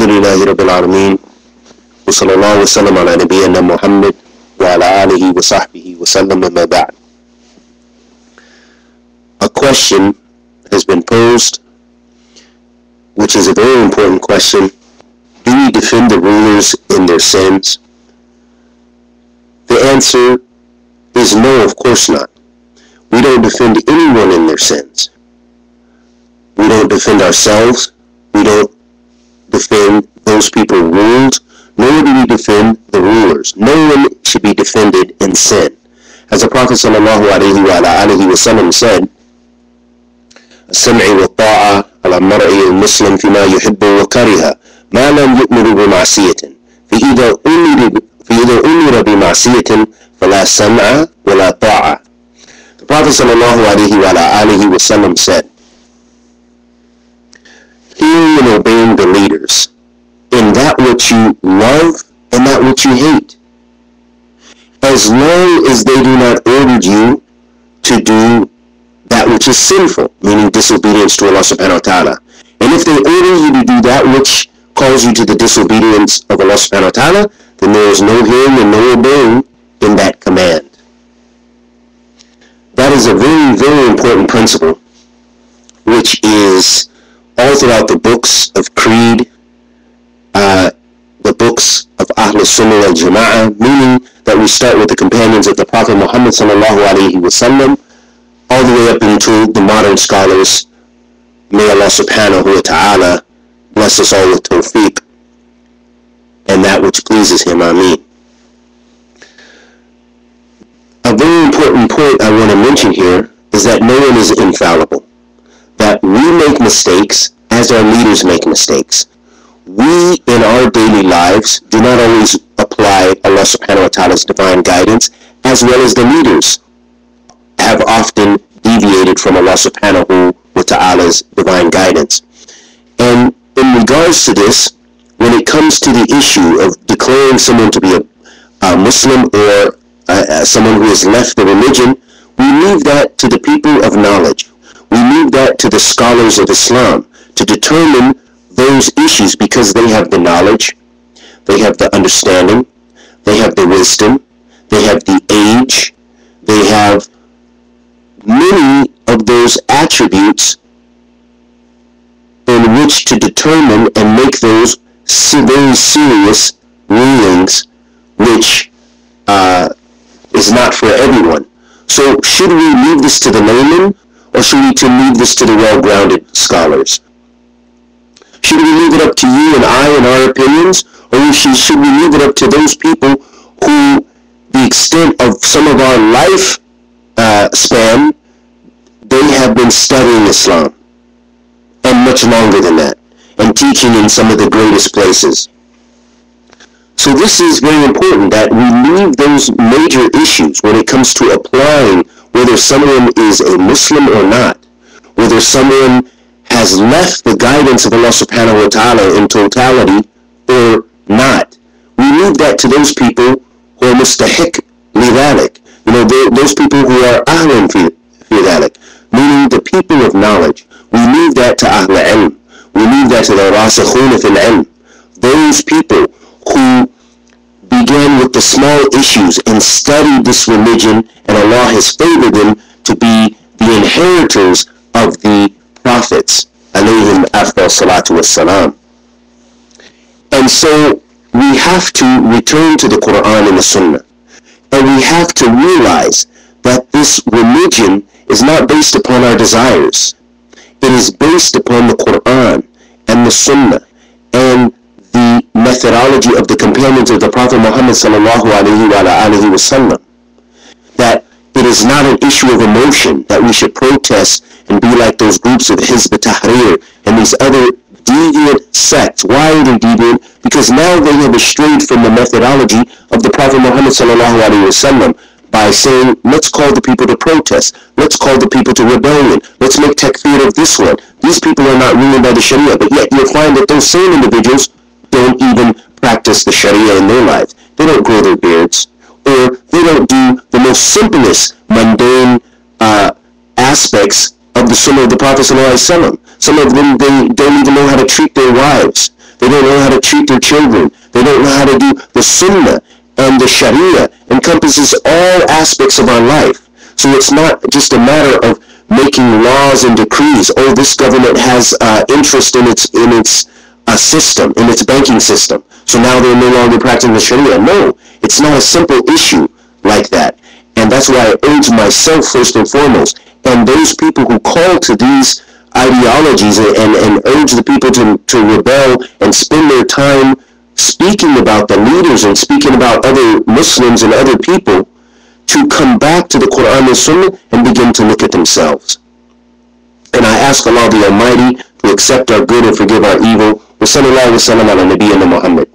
Alhamdulillahi Rabbil Alameen. Wa sallallahu wa sallam ala nabiyyina Muhammad wa ala alihi wa sahbihi wa sallam amma ba'd. A question has been posed, which is a very important question. Do we defend the rulers in their sins? The answer is no, of course not. We don't defend anyone in their sins. We don't defend ourselves. We don't defend those people ruled, nor do we defend the rulers. No one should be defended in sin. As the Prophet sallallahu alayhi wa sallam said, السمع والطاعة على المرء المسلم فيما يحب وكره ما لم يؤمر بمعصية فإذا أمر بمعصية فلا سمع ولا طاعة. The Prophet sallallahu alayhi wa sallam said, hearing and obeying the leaders in that which you love and that which you hate, as long as they do not order you to do that which is sinful, meaning disobedience to Allah subhanahu wa ta'ala. And if they order you to do that which calls you to the disobedience of Allah subhanahu wa ta'ala, then there is no hearing and no obeying in that command. That is a very, very important principle, which is all throughout the books of Creed, the books of Ahl Sunnah wal Jama'ah, meaning that we start with the companions of the Prophet Muhammad sallallahu alayhi wa sallam, all the way up into the modern scholars. May Allah subhanahu wa ta'ala bless us all with tawfiq and that which pleases Him. Ameen. A very important point I want to mention here is that no one is infallible. That we make mistakes as our leaders make mistakes. We, in our daily lives, do not always apply Allah subhanahu wa ta'ala's divine guidance, as well as the leaders have often deviated from Allah subhanahu wa ta'ala's divine guidance. And in regards to this, when it comes to the issue of declaring someone to be a Muslim or someone who has left the religion, we leave that to the people of knowledge. We leave that to the scholars of Islam to determine those issues, because they have the knowledge, they have the understanding, they have the wisdom, they have the age, they have many of those attributes in which to determine and make those very serious rulings, which is not for everyone. So should we leave this to the layman, or should we leave this to the well-grounded scholars? Should we leave it up to you and I and our opinions, or should we leave it up to those people who, the extent of some of our life span, they have been studying Islam, and much longer than that, and teaching in some of the greatest places? So this is very important, that we leave those major issues when it comes to applying whether someone is a Muslim or not, whether someone has left the guidance of Allah subhanahu wa ta'ala in totality or not. We leave that to those people who are mustahiq lidhalik, those people who are ahlan fi dhalik, meaning the people of knowledge. We leave that to ahl ilm. We leave that to the rasikhun fil ilm, those people who began with the small issues and studied this religion, and Allah has favored them to be the inheritors of the prophets, alayhim afdal salatu wassalam. And so we have to return to the Quran and the Sunnah, and we have to realize that this religion is not based upon our desires. It is based upon the Quran and the Sunnah and the methodology of the companions of the Prophet Muhammad sallallahu alayhi wa sallam. That it is not an issue of emotion, that we should protest and be like those groups of Hizb Tahrir and these other deviant sects. Why are they deviant? Because now they have strayed from the methodology of the Prophet Muhammad sallallahu alayhi wa sallam by saying, let's call the people to protest, let's call the people to rebellion, let's make takfir of this one. These people are not ruling by the Sharia, but yet you'll find that those same individuals don't even practice the Sharia in their lives. They don't grow their beards, or they don't do the most simplest, mundane aspects of the Sunnah of the Prophet ﷺ. Some of them, they don't even know how to treat their wives. They don't know how to treat their children. They don't know how to do the Sunnah, and the Sharia encompasses all aspects of our life. So it's not just a matter of making laws and decrees. Oh, this government has interest in its system, in its banking system, so now they're no longer practicing the Sharia. No, it's not a simple issue like that. And that's why I urge myself first and foremost, and those people who call to these ideologies and urge the people to rebel and spend their time speaking about the leaders and speaking about other Muslims and other people, to come back to the Quran and Sunnah and begin to look at themselves. And I ask Allah the Almighty to accept our good and forgive our evil. Wa sallallahu wa sallam ala nabiyyina Muhammad.